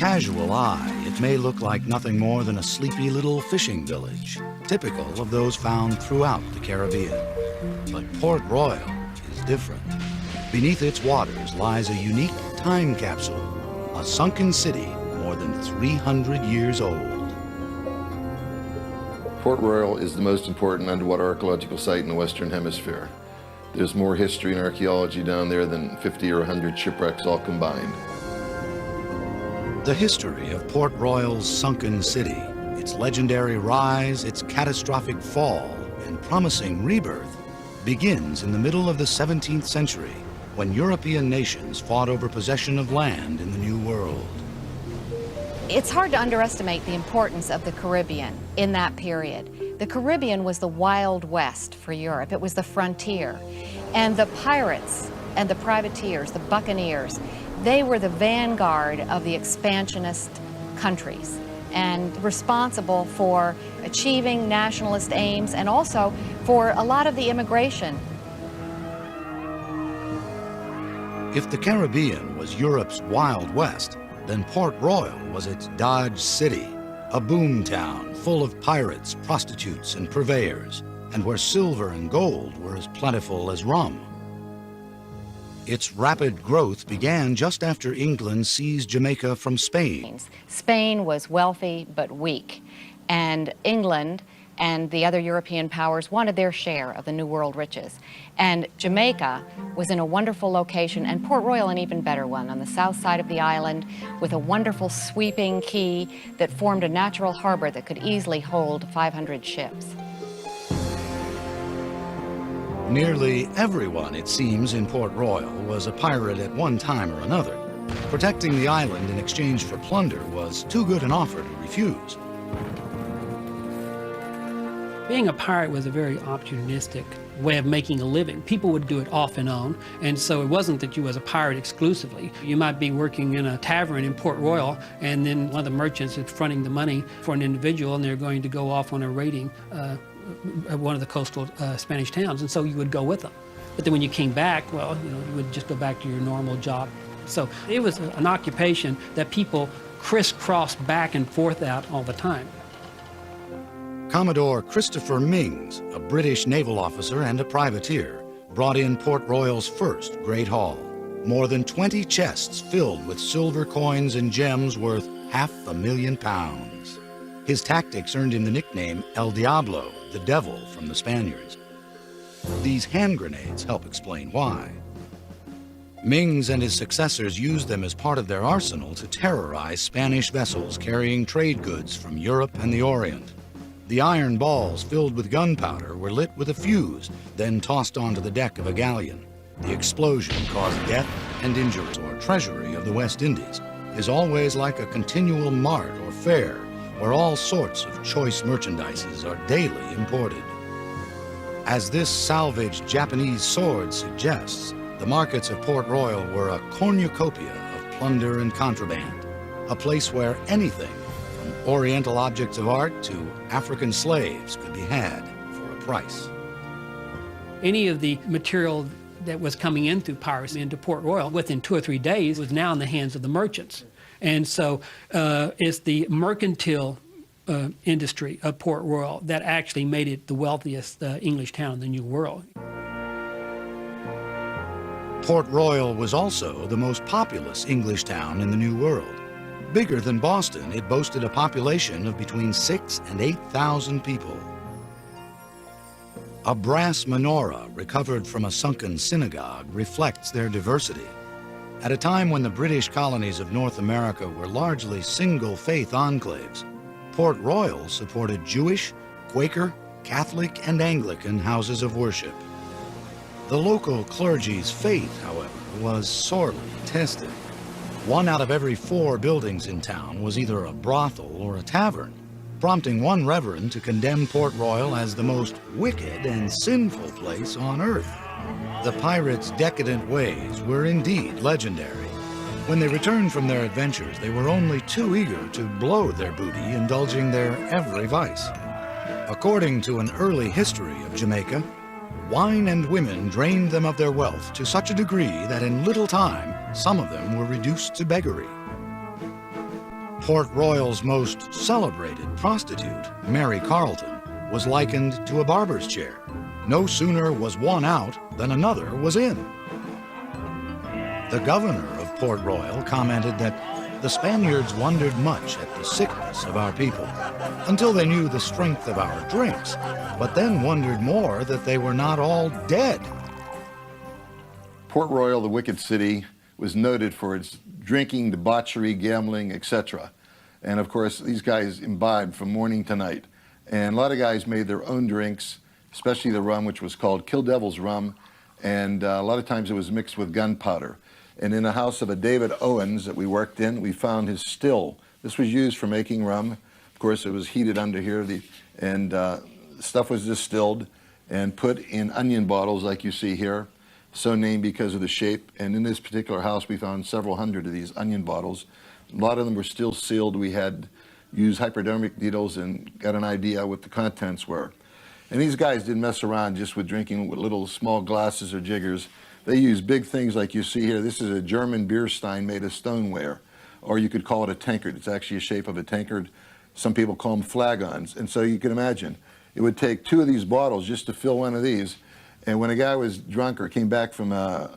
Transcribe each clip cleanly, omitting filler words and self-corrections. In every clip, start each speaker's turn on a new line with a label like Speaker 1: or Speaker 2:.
Speaker 1: casual eye, it may look like nothing more than a sleepy little fishing village, typical of those found throughout the Caribbean. But Port Royal is different. Beneath its waters lies a unique time capsule, a sunken city more than 300 years old.
Speaker 2: Port Royal is the most important underwater archaeological site in the Western Hemisphere. There's more history and archaeology down there than 50 or 100 shipwrecks all combined.
Speaker 1: The history of Port Royal's sunken city, its legendary rise, its catastrophic fall, and promising rebirth, begins in the middle of the 17th century, when European nations fought over possession of land in the New World.
Speaker 3: It's hard to underestimate the importance of the Caribbean in that period. The Caribbean was the Wild West for Europe. It was the frontier. And the pirates and the privateers, the buccaneers, they were the vanguard of the expansionist countries and responsible for achieving nationalist aims and also for a lot of the immigration.
Speaker 1: If the Caribbean was Europe's Wild West, then Port Royal was its Dodge City, a boom town full of pirates, prostitutes, and purveyors, and where silver and gold were as plentiful as rum. Its rapid growth began just after England seized Jamaica from Spain.
Speaker 3: Spain was wealthy but weak, and England and the other European powers wanted their share of the New World riches. And Jamaica was in a wonderful location, and Port Royal an even better one, on the south side of the island, with a wonderful sweeping quay that formed a natural harbor that could easily hold 500 ships.
Speaker 1: Nearly everyone, it seems, in Port Royal was a pirate at one time or another. Protecting the island in exchange for plunder was too good an offer to refuse.
Speaker 4: Being a pirate was a very opportunistic way of making a living. People would do it off and on, and so it wasn't that you was a pirate exclusively. You might be working in a tavern in Port Royal, and then one of the merchants is fronting the money for an individual, and they're going to go off on a raiding at one of the coastal Spanish towns, and so you would go with them. But then when you came back, well, you would just go back to your normal job. So it was an occupation that people crisscrossed back and forth out all the time.
Speaker 1: Commodore Christopher Mings, a British naval officer and a privateer, brought in Port Royal's first Great Haul. More than 20 chests filled with silver coins and gems worth £500,000. His tactics earned him the nickname El Diablo, the devil from the Spaniards. These hand grenades help explain why. Mings and his successors used them as part of their arsenal to terrorize Spanish vessels carrying trade goods from Europe and the Orient. The iron balls filled with gunpowder were lit with a fuse, then tossed onto the deck of a galleon. The explosion caused death and injuries. Or treasury of the West Indies is always like a continual mart or fair, where all sorts of choice merchandises are daily imported. As this salvaged Japanese sword suggests, the markets of Port Royal were a cornucopia of plunder and contraband, a place where anything from Oriental objects of art to African slaves could be had for a price.
Speaker 4: Any of the material that was coming in through piracy into Port Royal within 2 or 3 days was now in the hands of the merchants. And so it's the mercantile industry of Port Royal that actually made it the wealthiest English town in the New World.
Speaker 1: Port Royal was also the most populous English town in the New World. Bigger than Boston, it boasted a population of between 6,000 and 8,000 people. A brass menorah recovered from a sunken synagogue reflects their diversity. At a time when the British colonies of North America were largely single-faith enclaves, Port Royal supported Jewish, Quaker, Catholic, and Anglican houses of worship. The local clergy's faith, however, was sorely tested. 1 out of every 4 buildings in town was either a brothel or a tavern, prompting one reverend to condemn Port Royal as the most wicked and sinful place on earth. The pirates' decadent ways were indeed legendary. When they returned from their adventures, they were only too eager to blow their booty, indulging their every vice. According to an early history of Jamaica, wine and women drained them of their wealth to such a degree that in little time, some of them were reduced to beggary. Port Royal's most celebrated prostitute, Mary Carleton, was likened to a barber's chair. No sooner was one out than another was in. The governor of Port Royal commented that the Spaniards wondered much at the sickness of our people, until they knew the strength of our drinks, but then wondered more that they were not all dead.
Speaker 2: Port Royal, the wicked city, was noted for its drinking, debauchery, gambling, etc. And of course, these guys imbibed from morning to night. And a lot of guys made their own drinks, especially the rum, which was called Kill Devil's rum. And a lot of times it was mixed with gunpowder. And in the house of a David Owens that we worked in, we found his still. This was used for making rum. Of course, it was heated under here, and stuff was distilled and put in onion bottles like you see here, so named because of the shape. And in this particular house, we found several hundred of these onion bottles. A lot of them were still sealed. We had used hypodermic needles and got an idea what the contents were. And these guys didn't mess around just with drinking with little small glasses or jiggers. They used big things like you see here. This is a German beer stein made of stoneware, or you could call it a tankard. It's actually a shape of a tankard. Some people call them flagons. And so you can imagine, it would take 2 of these bottles just to fill one of these. And when a guy was drunk or came back from a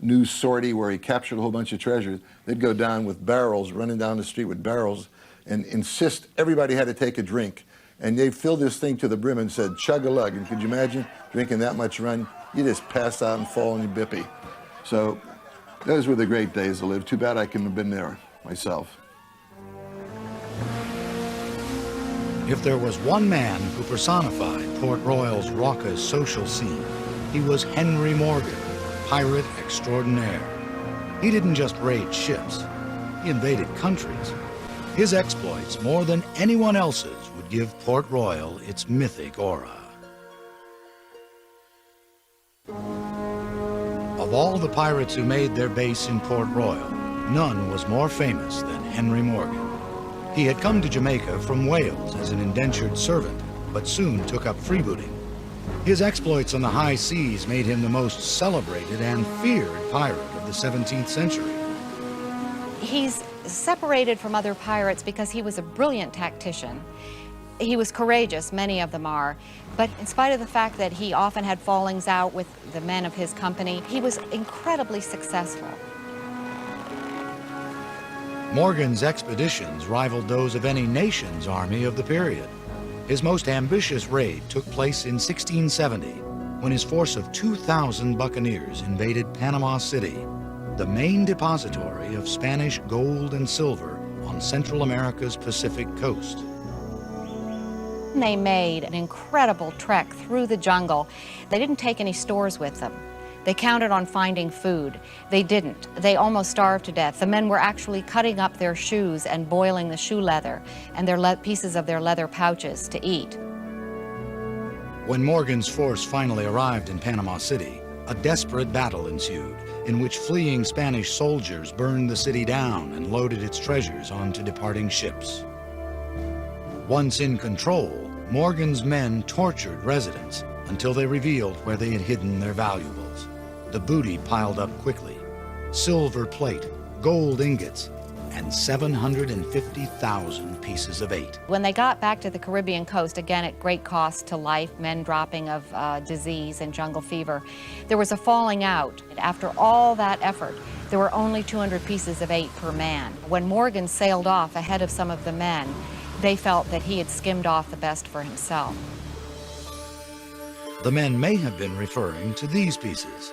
Speaker 2: new sortie where he captured a whole bunch of treasure, they'd go down with barrels, running down the street with barrels, and insist everybody had to take a drink. And they filled this thing to the brim and said, chug-a-lug. And could you imagine drinking that much rum? You just pass out and fall on your bippy. So those were the great days to live. Too bad I couldn't have been there myself.
Speaker 1: If there was one man who personified Port Royal's raucous social scene, he was Henry Morgan, pirate extraordinaire. He didn't just raid ships, he invaded countries. His exploits, more than anyone else's, would give Port Royal its mythic aura. Of all the pirates who made their base in Port Royal, none was more famous than Henry Morgan. He had come to Jamaica from Wales as an indentured servant, but soon took up freebooting. His exploits on the high seas made him the most celebrated and feared pirate of the 17th century.
Speaker 3: He's separated from other pirates because he was a brilliant tactician. He was courageous, many of them are, but in spite of the fact that he often had fallings out with the men of his company, he was incredibly successful.
Speaker 1: Morgan's expeditions rivaled those of any nation's army of the period. His most ambitious raid took place in 1670, when his force of 2,000 buccaneers invaded Panama City, the main depository of Spanish gold and silver on Central America's Pacific coast.
Speaker 3: They made an incredible trek through the jungle. They didn't take any stores with them. They counted on finding food. They didn't. They almost starved to death. The men were actually cutting up their shoes and boiling the shoe leather and their pieces of their leather pouches to eat.
Speaker 1: When Morgan's force finally arrived in Panama City, a desperate battle ensued, in which fleeing Spanish soldiers burned the city down and loaded its treasures onto departing ships. Once in control, Morgan's men tortured residents until they revealed where they had hidden their valuables. The booty piled up quickly: silver plate, gold ingots, and 750,000 pieces of eight.
Speaker 3: When they got back to the Caribbean coast, again at great cost to life, men dropping of disease and jungle fever, there was a falling out. After all that effort, there were only 200 pieces of eight per man. When Morgan sailed off ahead of some of the men, they felt that he had skimmed off the best for himself.
Speaker 1: The men may have been referring to these pieces.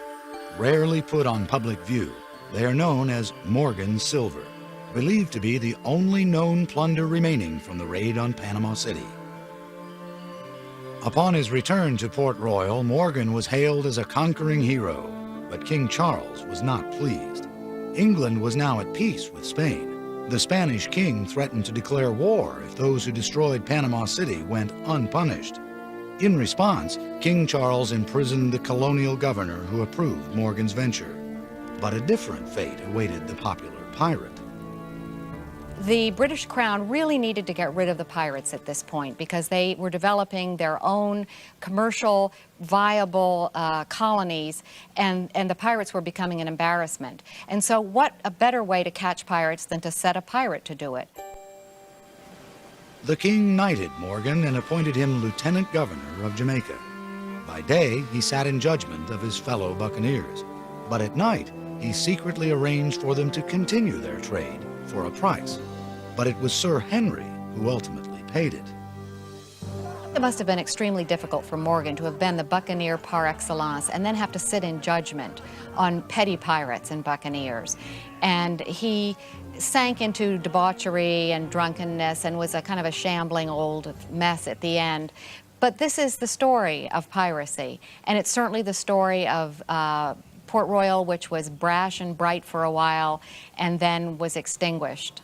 Speaker 1: Rarely put on public view, they are known as Morgan's silver, believed to be the only known plunder remaining from the raid on Panama City. Upon his return to Port Royal, Morgan was hailed as a conquering hero, but King Charles was not pleased. England was now at peace with Spain. The Spanish king threatened to declare war if those who destroyed Panama City went unpunished. In response, King Charles imprisoned the colonial governor who approved Morgan's venture. But a different fate awaited the popular pirate.
Speaker 3: The British Crown really needed to get rid of the pirates at this point because they were developing their own commercial, viable colonies, and the pirates were becoming an embarrassment. And so what a better way to catch pirates than to set a pirate to do it?
Speaker 1: The king knighted Morgan and appointed him lieutenant governor of Jamaica. By day, he sat in judgment of his fellow buccaneers, but at night, he secretly arranged for them to continue their trade for a price. But it was Sir Henry who ultimately paid it.
Speaker 3: It must have been extremely difficult for Morgan to have been the buccaneer par excellence and then have to sit in judgment on petty pirates and buccaneers. And he sank into debauchery and drunkenness and was a kind of a shambling old mess at the end. But this is the story of piracy, and it's certainly the story of Port Royal, which was brash and bright for a while and then was extinguished.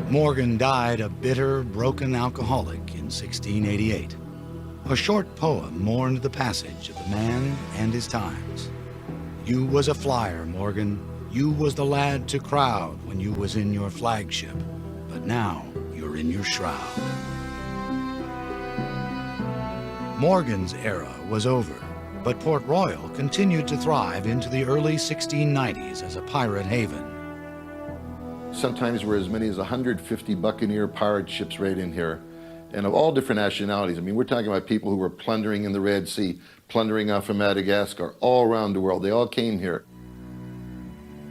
Speaker 1: Morgan died a bitter, broken alcoholic in 1688. A short poem mourned the passage of the man and his times. You was a flyer, Morgan. You was the lad to crowd when you was in your flagship. But now you're in your shroud. Morgan's era was over, but Port Royal continued to thrive into the early 1690s as a pirate haven.
Speaker 2: Sometimes were as many as 150 buccaneer pirate ships right in here, and of all different nationalities. I mean, we're talking about people who were plundering in the Red Sea, plundering off of Madagascar, all around the world. They all came here.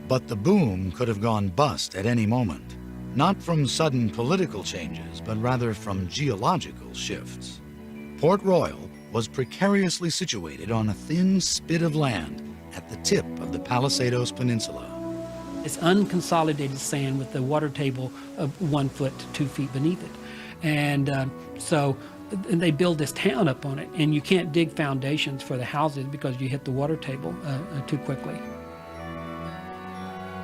Speaker 1: But the boom could have gone bust at any moment, not from sudden political changes, but rather from geological shifts. Port Royal was precariously situated on a thin spit of land at the tip of the Palisados Peninsula.
Speaker 4: It's unconsolidated sand with the water table of 1 foot to 2 feet beneath it. And and they build this town up on it, and you can't dig foundations for the houses because you hit the water table too quickly.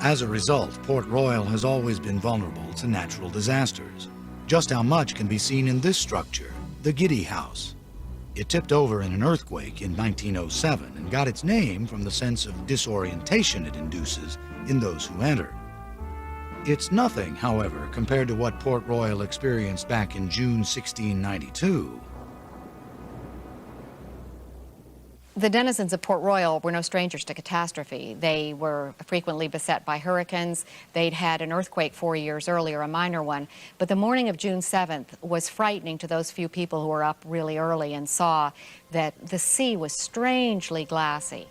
Speaker 1: As a result, Port Royal has always been vulnerable to natural disasters. Just how much can be seen in this structure, the Giddy House. It tipped over in an earthquake in 1907 and got its name from the sense of disorientation it induces in those who enter. It's nothing, however, compared to what Port Royal experienced back in June 1692.
Speaker 3: The denizens of Port Royal were no strangers to catastrophe. They were frequently beset by hurricanes. They'd had an earthquake 4 years earlier, a minor one. But the morning of June 7th was frightening to those few people who were up really early and saw that the sea was strangely glassy.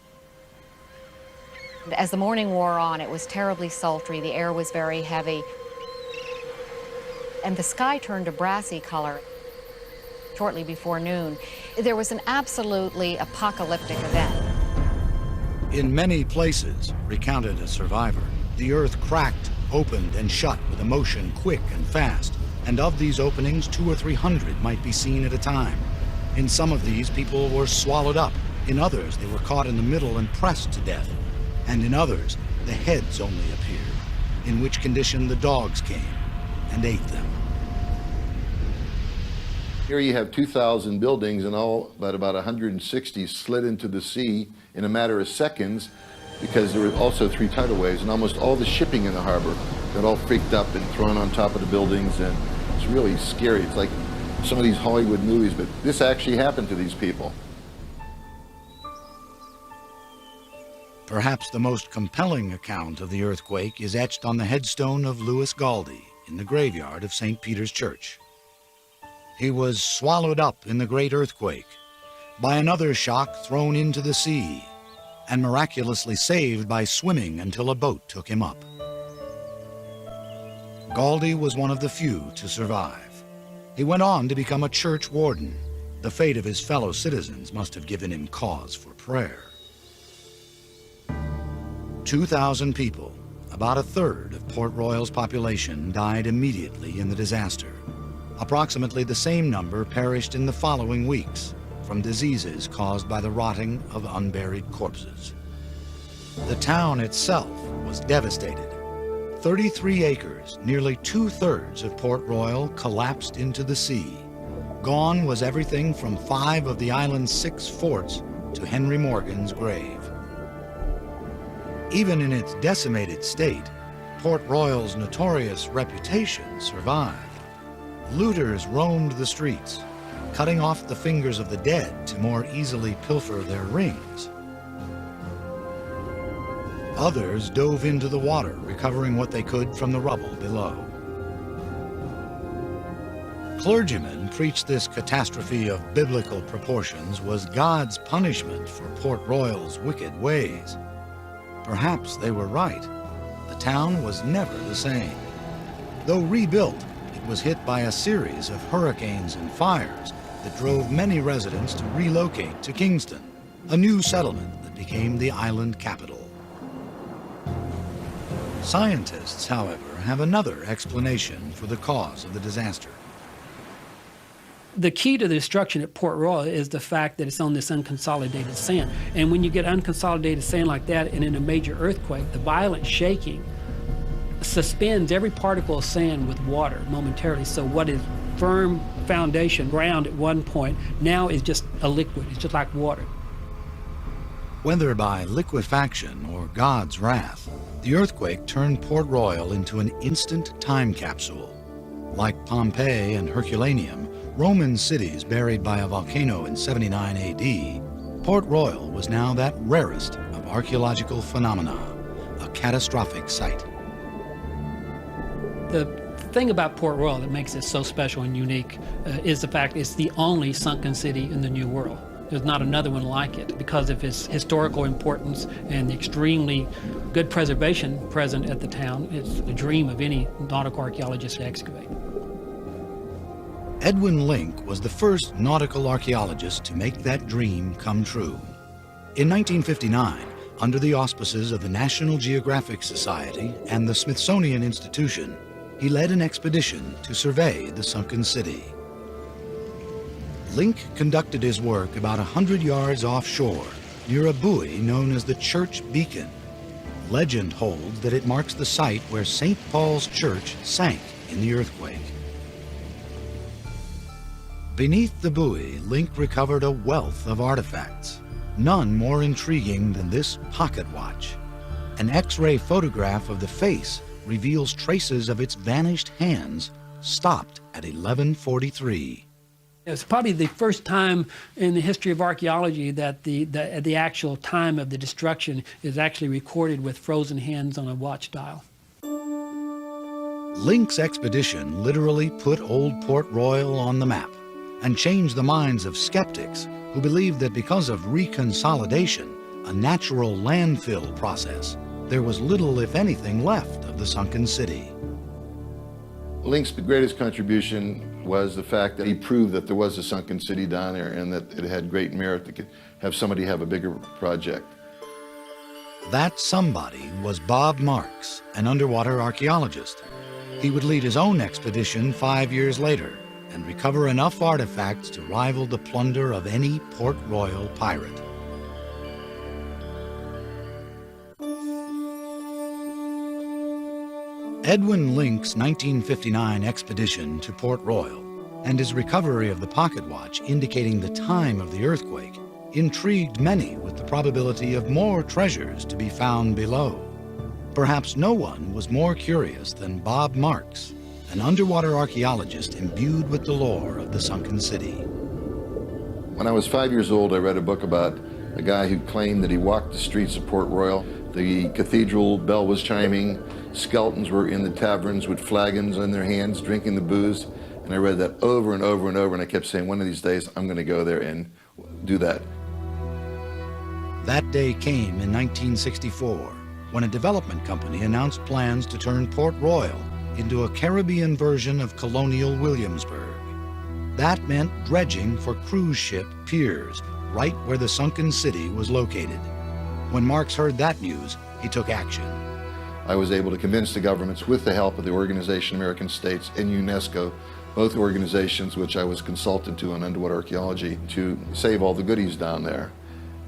Speaker 3: As the morning wore on, it was terribly sultry. The air was very heavy. And the sky turned a brassy color. Shortly before noon, there was an absolutely apocalyptic event.
Speaker 1: In many places, recounted a survivor, the earth cracked, opened, and shut with a motion quick and fast, and of these openings, 200 or 300 might be seen at a time. In some of these, people were swallowed up. In others, they were caught in the middle and pressed to death. And in others, the heads only appeared, in which condition the dogs came and ate them.
Speaker 2: Here you have 2,000 buildings, and all but about 160 slid into the sea in a matter of seconds, because there were also 3 tidal waves, and almost all the shipping in the harbor got all freaked up and thrown on top of the buildings, and it's really scary. It's like some of these Hollywood movies, but this actually happened to these people.
Speaker 1: Perhaps the most compelling account of the earthquake is etched on the headstone of Louis Galdi in the graveyard of St. Peter's Church. He was swallowed up in the great earthquake, by another shock thrown into the sea, and miraculously saved by swimming until a boat took him up. Galdi was one of the few to survive. He went on to become a church warden. The fate of his fellow citizens must have given him cause for prayer. 2,000 people, about a third of Port Royal's population, died immediately in the disaster. Approximately the same number perished in the following weeks from diseases caused by the rotting of unburied corpses. The town itself was devastated. 33 acres, nearly 2/3 of Port Royal, collapsed into the sea. Gone was everything from 5 of the island's 6 forts to Henry Morgan's grave. Even in its decimated state, Port Royal's notorious reputation survived. Looters roamed the streets, cutting off the fingers of the dead to more easily pilfer their rings. Others dove into the water, recovering what they could from the rubble below. Clergymen preached this catastrophe of biblical proportions was God's punishment for Port Royal's wicked ways. Perhaps they were right. The town was never the same. Though rebuilt, it was hit by a series of hurricanes and fires that drove many residents to relocate to Kingston, a new settlement that became the island capital. Scientists, however, have another explanation for the cause of the disaster.
Speaker 4: The key to the destruction at Port Royal is the fact that it's on this unconsolidated sand. And when you get unconsolidated sand like that and in a major earthquake, the violent shaking suspends every particle of sand with water momentarily. So what is firm foundation ground at one point now is just a liquid. It's just like water.
Speaker 1: Whether by liquefaction or God's wrath, the earthquake turned Port Royal into an instant time capsule. Like Pompeii and Herculaneum, Roman cities buried by a volcano in 79 AD, Port Royal was now that rarest of archaeological phenomena, a catastrophic site.
Speaker 4: The thing about Port Royal that makes it so special and unique is the fact it's the only sunken city in the New World. There's not another one like it because of its historical importance and the extremely good preservation present at the town. It's the dream of any nautical archaeologist to excavate.
Speaker 1: Edwin Link was the first nautical archaeologist to make that dream come true. In 1959, under the auspices of the National Geographic Society and the Smithsonian Institution, he led an expedition to survey the sunken city. Link conducted his work about 100 yards offshore, near a buoy known as the Church Beacon. Legend holds that it marks the site where St. Paul's Church sank in the earthquake. Beneath the buoy, Link recovered a wealth of artifacts, none more intriguing than this pocket watch. An X-ray photograph of the face reveals traces of its vanished hands, stopped at 11:43.
Speaker 4: It's probably the first time in the history of archaeology that the actual time of the destruction is actually recorded with frozen hands on a watch dial.
Speaker 1: Link's expedition literally put Old Port Royal on the map and changed the minds of skeptics who believed that because of reconsolidation, a natural landfill process, there was little, if anything, left of the sunken city.
Speaker 2: Link's greatest contribution was the fact that he proved that there was a sunken city down there and that it had great merit to have somebody have a bigger project.
Speaker 1: That somebody was Bob Marks, an underwater archaeologist. He would lead his own expedition 5 years later and recover enough artifacts to rival the plunder of any Port Royal pirate. Edwin Link's 1959 expedition to Port Royal and his recovery of the pocket watch indicating the time of the earthquake intrigued many with the probability of more treasures to be found below. Perhaps no one was more curious than Bob Marks, an underwater archaeologist imbued with the lore of the sunken city.
Speaker 2: When I was 5 years old, I read a book about a guy who claimed that he walked the streets of Port Royal. The cathedral bell was chiming, skeletons were in the taverns with flagons in their hands drinking the booze, and I read that over and over and over, and I kept saying, one of these days I'm going to go there and do that.
Speaker 1: That day came in 1964 when a development company announced plans to turn Port Royal into a Caribbean version of colonial Williamsburg. That meant dredging for cruise ship piers right where the sunken city was located. When Marks heard that news, he took action.
Speaker 2: I was able to convince the governments, with the help of the Organization of American States and UNESCO, both organizations which I was consultant to on underwater archaeology, to save all the goodies down there.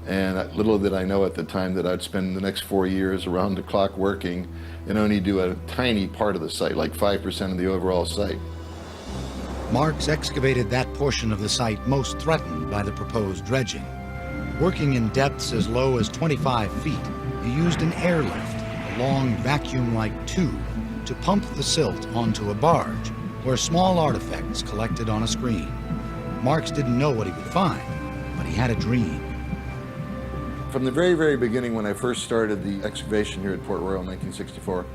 Speaker 2: And little did I know at the time that I'd spend the next 4 years around the clock working and only do a tiny part of the site, like 5% of the overall site.
Speaker 1: Marks excavated that portion of the site most threatened by the proposed dredging. Working in depths as low as 25 feet, he used an airlift, a long vacuum-like tube, to pump the silt onto a barge where small artifacts collected on a screen. Marks didn't know what he would find, but he had a dream.
Speaker 2: From the very, very beginning, when I first started the excavation here at Port Royal in 1964,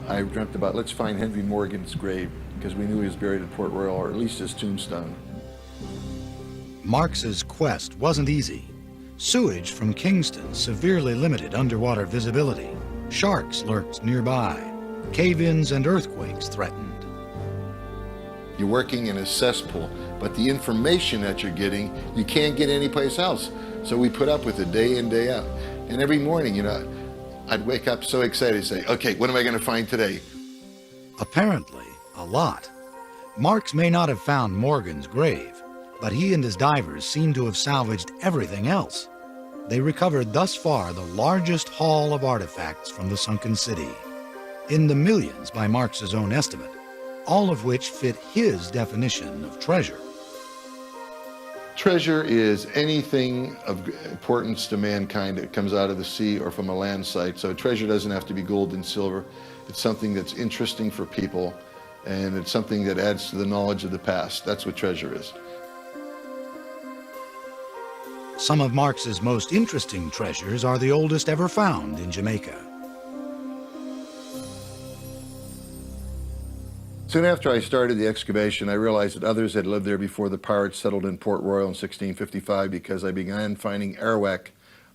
Speaker 2: I dreamt about, let's find Henry Morgan's grave, because we knew he was buried at Port Royal, or at least his tombstone.
Speaker 1: Marx's quest wasn't easy. Sewage from Kingston severely limited underwater visibility. Sharks lurked nearby. Cave-ins and earthquakes threatened.
Speaker 2: You're working in a cesspool, but the information that you're getting, you can't get anyplace else. So we put up with it day in, day out. And every morning, I'd wake up so excited to say, okay, what am I going to find today?
Speaker 1: Apparently, a lot. Marx may not have found Morgan's grave, but he and his divers seem to have salvaged everything else. They recovered thus far the largest haul of artifacts from the sunken city, in the millions by Marx's own estimate, all of which fit his definition of treasure.
Speaker 2: Treasure is anything of importance to mankind that comes out of the sea or from a land site. So treasure doesn't have to be gold and silver. It's something that's interesting for people, and it's something that adds to the knowledge of the past. That's what treasure is.
Speaker 1: Some of Marx's most interesting treasures are the oldest ever found in Jamaica.
Speaker 2: Soon after I started the excavation, I realized that others had lived there before the pirates settled in Port Royal in 1655, because I began finding Arawak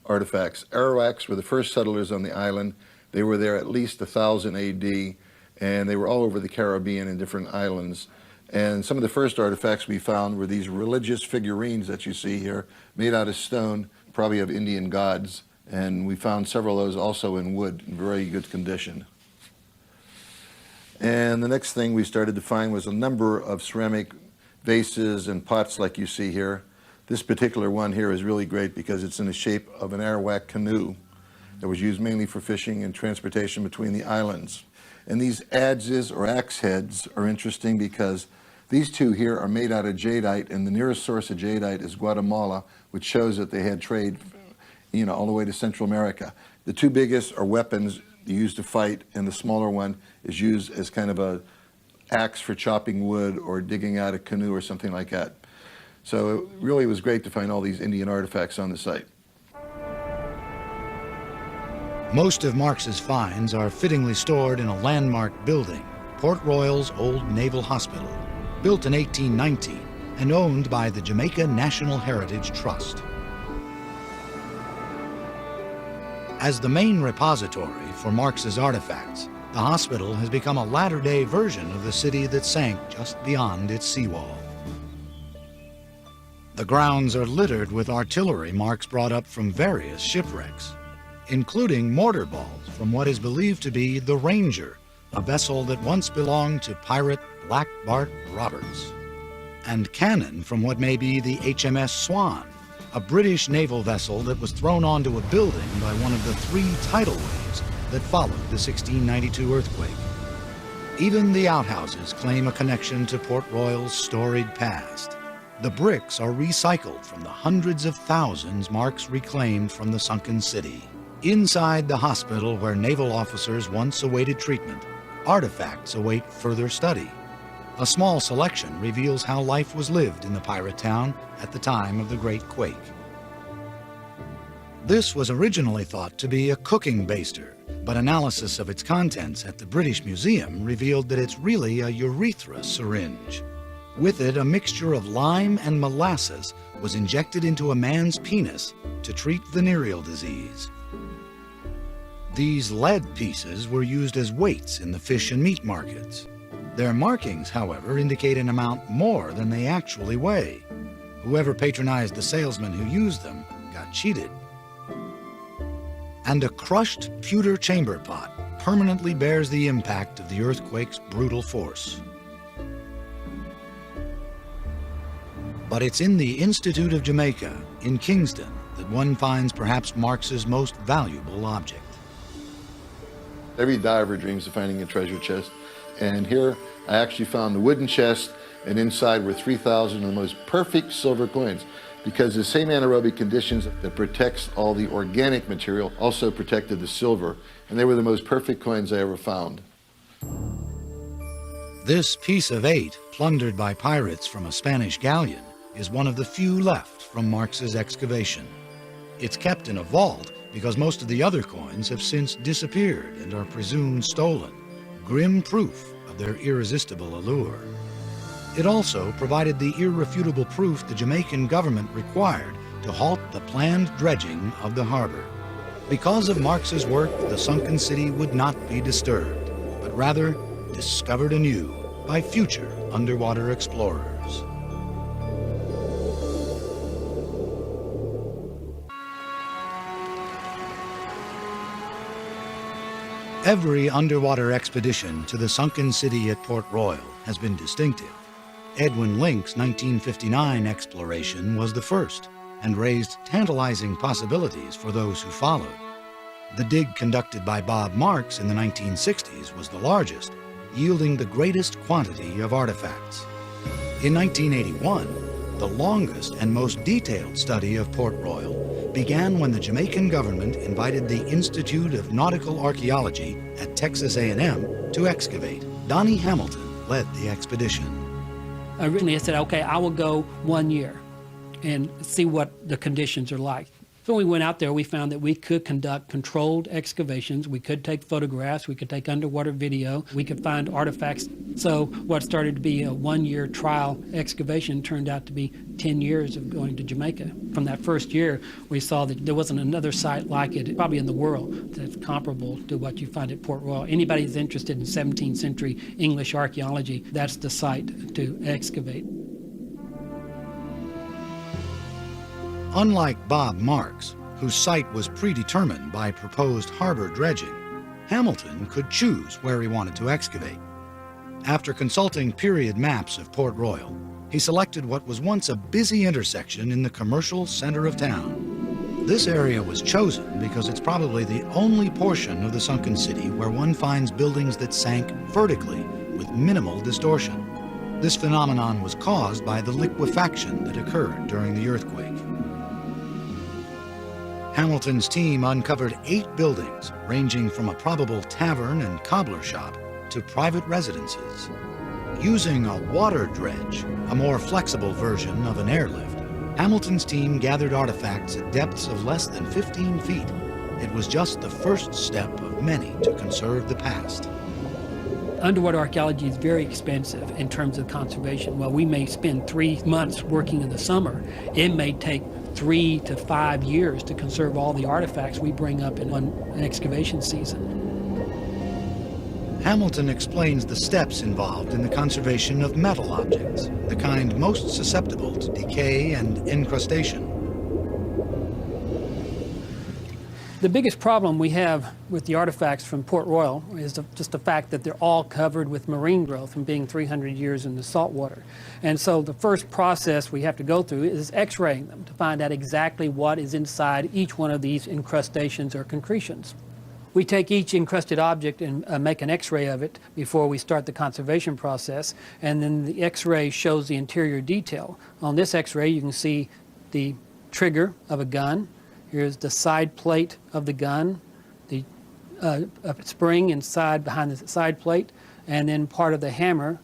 Speaker 2: artifacts. Arawaks were the first settlers on the island. They were there at least 1000 AD, and they were all over the Caribbean in different islands. And some of the first artifacts we found were these religious figurines that you see here, made out of stone, probably of Indian gods. And we found several of those also in wood, in very good condition. And the next thing we started to find was a number of ceramic vases and pots like you see here. This particular one here is really great because it's in the shape of an Arawak canoe that was used mainly for fishing and transportation between the islands. And these adzes or axe heads are interesting because these two here are made out of jadeite, and the nearest source of jadeite is Guatemala, which shows that they had trade, all the way to Central America. The two biggest are weapons used to fight, and the smaller one is used as kind of a axe for chopping wood or digging out a canoe or something like that. So it really was great to find all these Indian artifacts on the site.
Speaker 1: Most of Marx's finds are fittingly stored in a landmark building, Port Royal's old Naval Hospital, built in 1819 and owned by the Jamaica National Heritage Trust. As the main repository for Marx's artifacts, the hospital has become a latter-day version of the city that sank just beyond its seawall. The grounds are littered with artillery Marx brought up from various shipwrecks, including mortar balls from what is believed to be the Ranger, a vessel that once belonged to pirate Black Bart Roberts, and cannon from what may be the HMS Swan, a British naval vessel that was thrown onto a building by one of the 3 tidal waves that followed the 1692 earthquake. Even the outhouses claim a connection to Port Royal's storied past. The bricks are recycled from the hundreds of thousands Marx reclaimed from the sunken city. Inside the hospital where naval officers once awaited treatment, artifacts await further study. A small selection reveals how life was lived in the pirate town at the time of the Great Quake. This was originally thought to be a cooking baster, but analysis of its contents at the British Museum revealed that it's really a urethra syringe. With it, a mixture of lime and molasses was injected into a man's penis to treat venereal disease. These lead pieces were used as weights in the fish and meat markets. Their markings, however, indicate an amount more than they actually weigh. Whoever patronized the salesman who used them got cheated. And a crushed pewter chamber pot permanently bears the impact of the earthquake's brutal force. But it's in the Institute of Jamaica, in Kingston, that one finds perhaps Marx's most valuable object.
Speaker 2: Every diver dreams of finding a treasure chest. And here I actually found the wooden chest, and inside were 3,000 of the most perfect silver coins, because the same anaerobic conditions that protects all the organic material also protected the silver. And they were the most perfect coins I ever found.
Speaker 1: This piece of 8, plundered by pirates from a Spanish galleon, is one of the few left from Marx's excavation. It's kept in a vault because most of the other coins have since disappeared and are presumed stolen. grim proof of their irresistible allure. It also provided the irrefutable proof the Jamaican government required to halt the planned dredging of the harbor. Because of Marx's work, the sunken city would not be disturbed, but rather discovered anew by future underwater explorers. Every underwater expedition to the sunken city at Port Royal has been distinctive. Edwin Link's 1959 exploration was the first and raised tantalizing possibilities for those who followed. The dig conducted by Bob Marks in the 1960s was the largest, yielding the greatest quantity of artifacts. In 1981, the longest and most detailed study of Port Royal began when the Jamaican government invited the Institute of Nautical Archaeology at Texas A&M to excavate. Donnie Hamilton led the expedition.
Speaker 4: Originally, I said, okay, I will go 1 year and see what the conditions are like. So when we went out there, we found that we could conduct controlled excavations. We could take photographs. We could take underwater video. We could find artifacts. So what started to be a 1-year trial excavation turned out to be 10 years of going to Jamaica. From that first year, we saw that there wasn't another site like it, probably in the world, that's comparable to what you find at Port Royal. Anybody who's interested in 17th century English archaeology, that's the site to excavate.
Speaker 1: Unlike Bob Marks, whose site was predetermined by proposed harbor dredging, Hamilton could choose where he wanted to excavate. After consulting period maps of Port Royal, he selected what was once a busy intersection in the commercial center of town. This area was chosen because it's probably the only portion of the sunken city where one finds buildings that sank vertically with minimal distortion. This phenomenon was caused by the liquefaction that occurred during the earthquake. Hamilton's team uncovered 8 buildings, ranging from a probable tavern and cobbler shop to private residences. Using a water dredge, a more flexible version of an airlift, Hamilton's team gathered artifacts at depths of less than 15 feet. It was just the first step of many to conserve the past.
Speaker 4: Underwater archaeology is very expensive in terms of conservation. While we may spend 3 months working in the summer, it may take 3 to 5 years to conserve all the artifacts we bring up in one excavation season.
Speaker 1: Hamilton explains the steps involved in the conservation of metal objects, the kind most susceptible to decay and incrustation.
Speaker 4: The biggest problem we have with the artifacts from Port Royal is just the fact that they're all covered with marine growth from being 300 years in the salt water. And so the first process we have to go through is x-raying them to find out exactly what is inside each one of these incrustations or concretions. We take each encrusted object and make an x-ray of it before we start the conservation process, and then the x-ray shows the interior detail. On this x-ray you can see the trigger of a gun. Here's the side plate of the gun, the spring inside behind the side plate, and then part of the hammer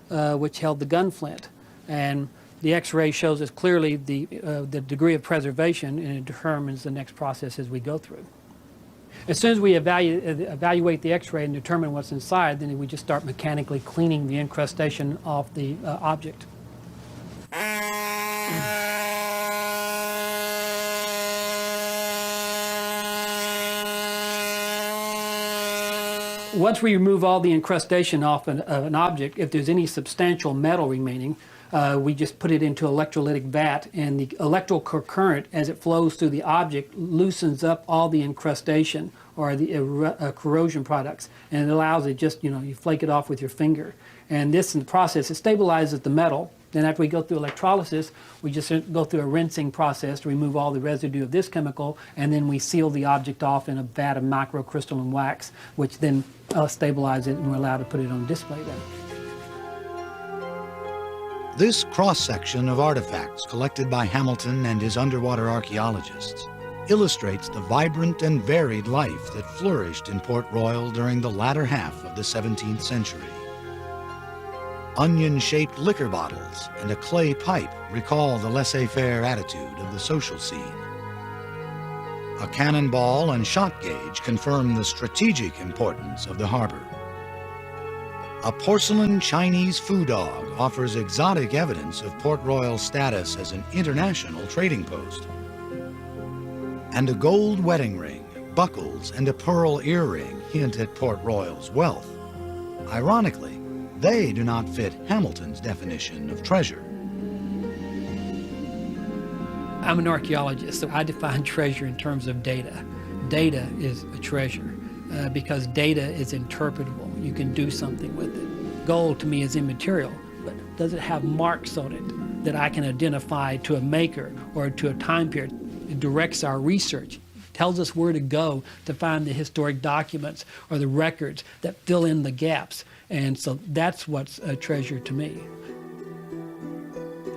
Speaker 4: which held the gun flint. And the x-ray shows us clearly the degree of preservation, and it determines the next process as we go through. As soon as we evaluate the x-ray and determine what's inside, then we just start mechanically cleaning the incrustation off the object. Once we remove all the incrustation off an object, if there's any substantial metal remaining, we just put it into an electrolytic vat, and the electrical current, as it flows through the object, loosens up all the incrustation or the corrosion products, and it allows it just, you flake it off with your finger. And this, in the process, it stabilizes the metal. Then after we go through electrolysis, we just go through a rinsing process to remove all the residue of this chemical, and then we seal the object off in a vat of microcrystalline wax, which then stabilizes it, and we're allowed to put it on display then.
Speaker 1: This cross-section of artifacts collected by Hamilton and his underwater archaeologists illustrates the vibrant and varied life that flourished in Port Royal during the latter half of the 17th century. Onion-shaped liquor bottles and a clay pipe recall the laissez-faire attitude of the social scene. A cannonball and shot gauge confirm the strategic importance of the harbor. A porcelain Chinese foo dog offers exotic evidence of Port Royal's status as an international trading post. And a gold wedding ring, buckles, and a pearl earring hint at Port Royal's wealth. Ironically, they do not fit Hamilton's definition of treasure.
Speaker 4: I'm an archaeologist, so I define treasure in terms of data. Data is a treasure because data is interpretable. You can do something with it. Gold to me is immaterial, but does it have marks on it that I can identify to a maker or to a time period? It directs our research, tells us where to go to find the historic documents or the records that fill in the gaps. And so that's what's a treasure to me.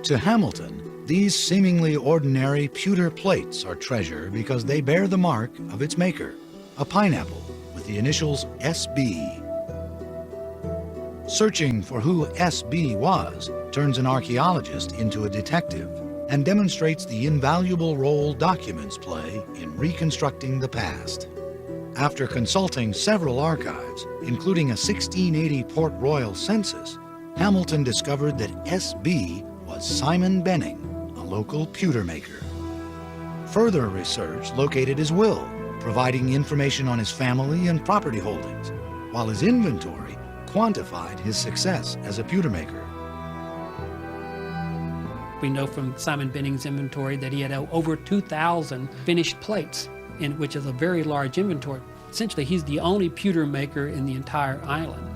Speaker 1: To Hamilton, these seemingly ordinary pewter plates are treasure because they bear the mark of its maker, a pineapple with the initials SB. Searching for who SB was turns an archaeologist into a detective and demonstrates the invaluable role documents play in reconstructing the past. After consulting several archives, including a 1680 Port Royal census, Hamilton discovered that SB was Simon Benning, a local pewter maker. Further research located his will, providing information on his family and property holdings, while his inventory quantified his success as a pewter maker.
Speaker 4: We know from Simon Benning's inventory that he had over 2,000 finished plates, which is a very large inventory. Essentially, he's the only pewter maker in the entire island.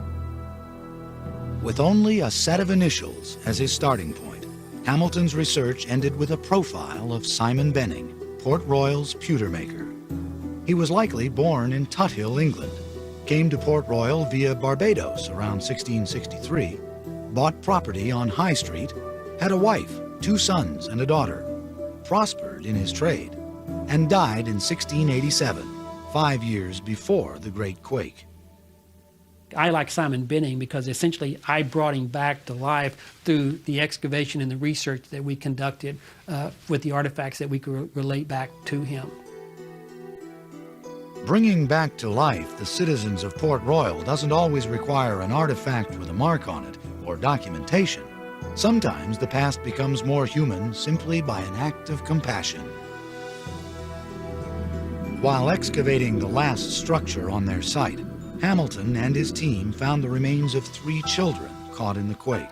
Speaker 1: With only a set of initials as his starting point, Hamilton's research ended with a profile of Simon Benning, Port Royal's pewter maker. He was likely born in Tuthill, England, came to Port Royal via Barbados around 1663, bought property on High Street, had a wife, 2 sons and a daughter, prospered in his trade, and died in 1687, 5 years before the Great Quake.
Speaker 4: I like Simon Benning because essentially I brought him back to life through the excavation and the research that we conducted with the artifacts that we could relate back to him.
Speaker 1: Bringing back to life the citizens of Port Royal doesn't always require an artifact with a mark on it or documentation. Sometimes the past becomes more human simply by an act of compassion. While excavating the last structure on their site, Hamilton and his team found the remains of 3 children caught in the quake.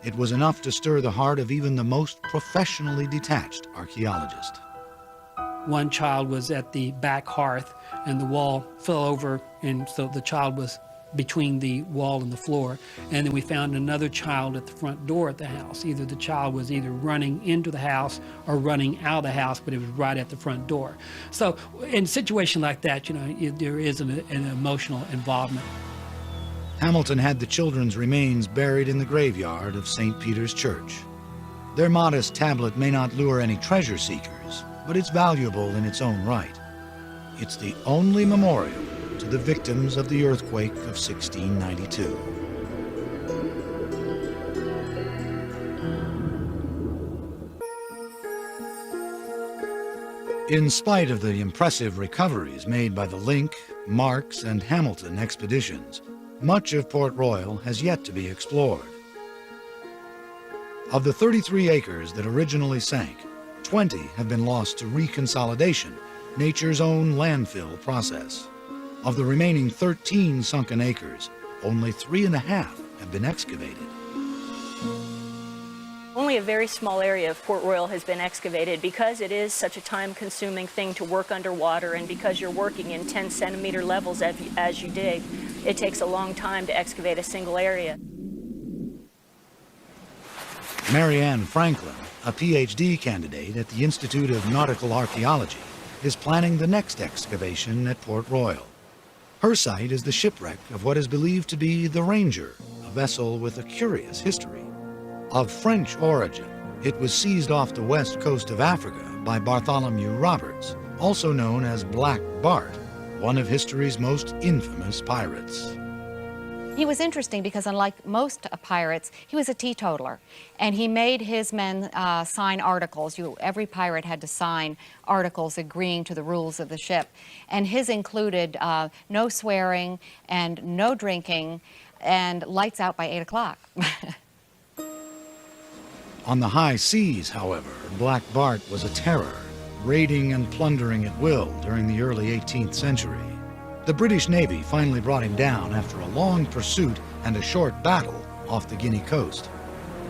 Speaker 1: It was enough to stir the heart of even the most professionally detached archaeologist.
Speaker 4: One child was at the back hearth and the wall fell over, and so the child was between the wall and the floor. And then we found another child at the front door at the house. Either the child was either running into the house or running out of the house, but it was right at the front door. So in a situation like that, there is an emotional involvement.
Speaker 1: Hamilton had the children's remains buried in the graveyard of St. Peter's Church. Their modest tablet may not lure any treasure seekers, but it's valuable in its own right. It's the only memorial to the victims of the earthquake of 1692. In spite of the impressive recoveries made by the Link, Marks, and Hamilton expeditions, much of Port Royal has yet to be explored. Of the 33 acres that originally sank, 20 have been lost to reconsolidation, nature's own landfill process. Of the remaining 13 sunken acres, only 3.5 have been excavated.
Speaker 5: Only a very small area of Port Royal has been excavated because it is such a time-consuming thing to work underwater, and because you're working in 10-centimeter levels as you dig, it takes a long time to excavate a single area.
Speaker 1: Marianne Franklin, a PhD candidate at the Institute of Nautical Archaeology, is planning the next excavation at Port Royal. Her site is the shipwreck of what is believed to be the Ranger, a vessel with a curious history. Of French origin, it was seized off the west coast of Africa by Bartholomew Roberts, also known as Black Bart, one of history's most infamous pirates.
Speaker 3: He was interesting because unlike most pirates, he was a teetotaler, and he made his men sign articles. Every pirate had to sign articles agreeing to the rules of the ship, and his included no swearing and no drinking. and lights out by 8 o'clock.
Speaker 1: On the high seas, however, Black Bart was a terror, raiding and plundering at will during the early 18th century. The British Navy finally brought him down after a long pursuit and a short battle off the Guinea coast.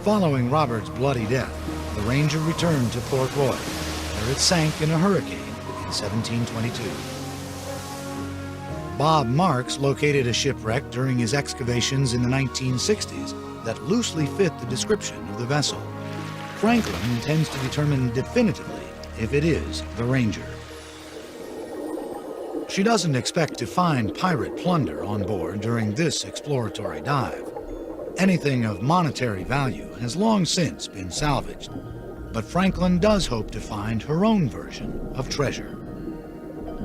Speaker 1: Following Robert's bloody death, the Ranger returned to Port Royal, where it sank in a hurricane in 1722. Bob Marks located a shipwreck during his excavations in the 1960s that loosely fit the description of the vessel. Franklin intends to determine definitively if it is the Ranger. She doesn't expect to find pirate plunder on board during this exploratory dive. Anything of monetary value has long since been salvaged, but Franklin does hope to find her own version of treasure.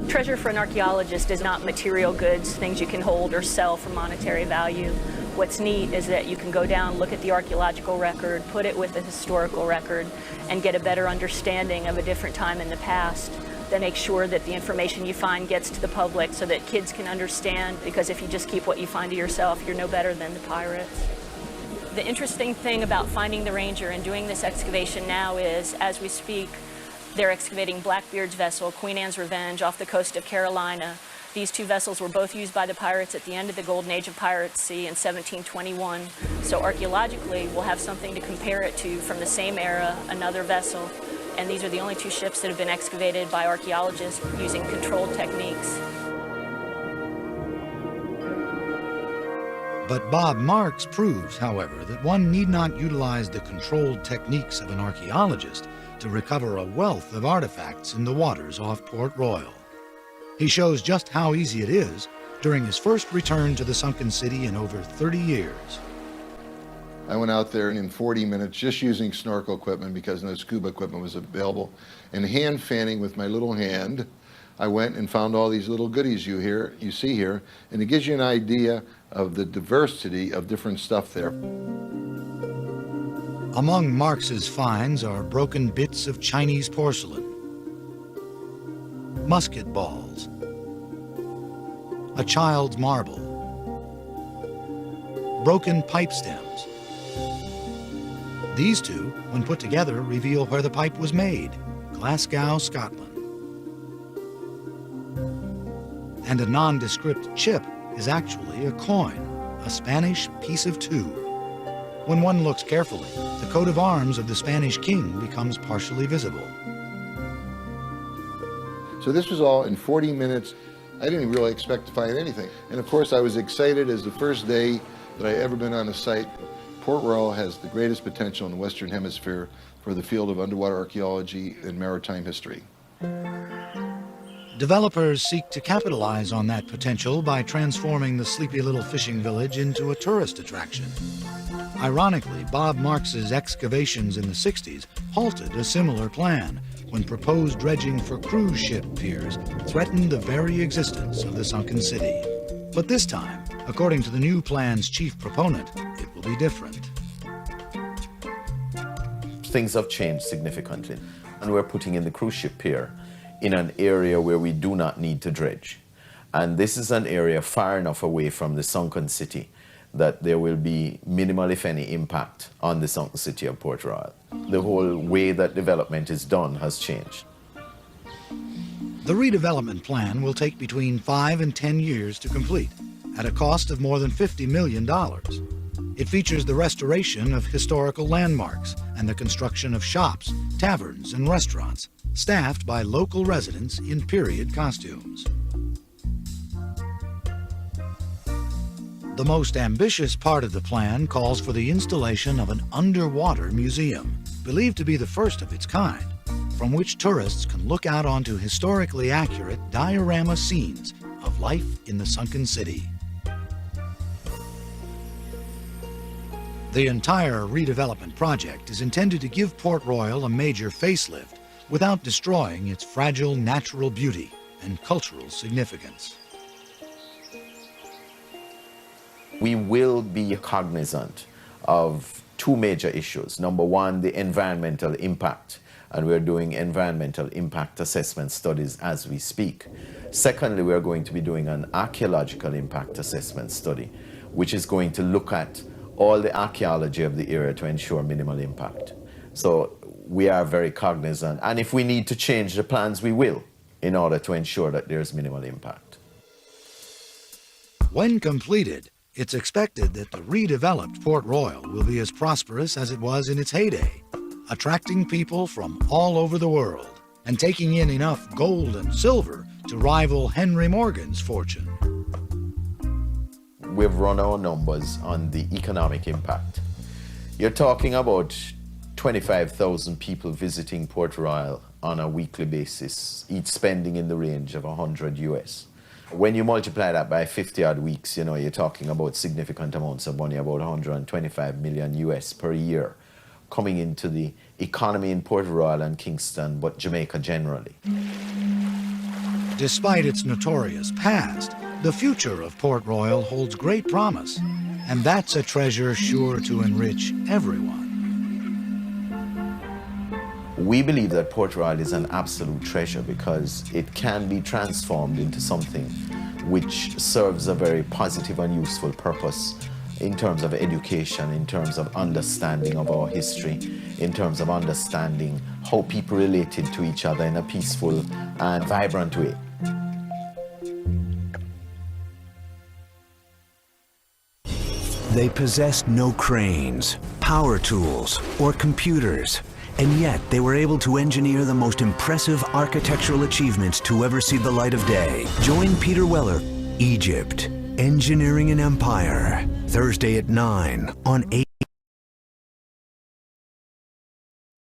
Speaker 5: Treasure for an archaeologist is not material goods, things you can hold or sell for monetary value. What's neat is that you can go down, look at the archaeological record, put it with the historical record, and get a better understanding of a different time in the past. That makes sure that the information you find gets to the public so that kids can understand, because if you just keep what you find to yourself, you're no better than the pirates. The interesting thing about finding the Ranger and doing this excavation now is, as we speak, they're excavating Blackbeard's vessel, Queen Anne's Revenge, off the coast of Carolina. These two vessels were both used by the pirates at the end of the Golden Age of piracy in 1721. So archaeologically, we'll have something to compare it to from the same era, another vessel. And these are the only two ships that have been excavated by archaeologists using controlled techniques.
Speaker 1: But Bob Marks proves, however, that one need not utilize the controlled techniques of an archaeologist to recover a wealth of artifacts in the waters off Port Royal. He shows just how easy it is during his first return to the sunken city in over 30 years.
Speaker 2: I went out there in 40 minutes just using snorkel equipment because no scuba equipment was available, and hand fanning with my little hand. I went and found all these little goodies you see here, and it gives you an idea of the diversity of different stuff there.
Speaker 1: Among Marks's finds are broken bits of Chinese porcelain, musket balls, a child's marble, broken pipe stems. These two, when put together, reveal where the pipe was made, Glasgow, Scotland. And a nondescript chip is actually a coin, a Spanish piece of 2. When one looks carefully, the coat of arms of the Spanish king becomes partially visible.
Speaker 2: So this was all in 40 minutes. I didn't really expect to find anything. And of course, I was excited as the first day that I ever been on a site. Port Royal has the greatest potential in the Western Hemisphere for the field of underwater archaeology and maritime history.
Speaker 1: Developers seek to capitalize on that potential by transforming the sleepy little fishing village into a tourist attraction. Ironically, Bob Marks's excavations in the 60s halted a similar plan when proposed dredging for cruise ship piers threatened the very existence of the sunken city. But this time, according to the new plan's chief proponent, it will be different.
Speaker 6: Things have changed significantly, and we're putting in the cruise ship pier in an area where we do not need to dredge. And this is an area far enough away from the sunken city that there will be minimal, if any, impact on the sunken city of Port Royal. The whole way that development is done has changed.
Speaker 1: The redevelopment plan will take between 5 and 10 years to complete, at a cost of more than $50 million. It features the restoration of historical landmarks and the construction of shops, taverns, and restaurants, staffed by local residents in period costumes. The most ambitious part of the plan calls for the installation of an underwater museum, believed to be the first of its kind, from which tourists can look out onto historically accurate diorama scenes of life in the sunken city. The entire redevelopment project is intended to give Port Royal a major facelift without destroying its fragile natural beauty and cultural significance.
Speaker 6: We will be cognizant of two major issues. Number one, the environmental impact, and we're doing environmental impact assessment studies as we speak. Secondly, we're going to be doing an archaeological impact assessment study, which is going to look at all the archaeology of the area to ensure minimal impact. So we are very cognizant, and if we need to change the plans, we will, in order to ensure that there's minimal impact.
Speaker 1: When completed, it's expected that the redeveloped Port Royal will be as prosperous as it was in its heyday, attracting people from all over the world and taking in enough gold and silver to rival Henry Morgan's fortune.
Speaker 6: We've run our numbers on the economic impact. You're talking about 25,000 people visiting Port Royal on a weekly basis, each spending in the range of $100 US. When you multiply that by 50 odd weeks, you know, you're talking about significant amounts of money, about 125 million US per year, coming into the economy in Port Royal and Kingston, but Jamaica generally.
Speaker 1: Despite its notorious past, the future of Port Royal holds great promise, and that's a treasure sure to enrich everyone.
Speaker 6: We believe that Port Royal is an absolute treasure because it can be transformed into something which serves a very positive and useful purpose in terms of education, in terms of understanding of our history, in terms of understanding how people related to each other in a peaceful and vibrant way.
Speaker 7: They possessed no cranes, power tools, or computers, and yet they were able to engineer the most impressive architectural achievements to ever see the light of day. Join Peter Weller, Egypt, Engineering an Empire, Thursday at 9 on 8.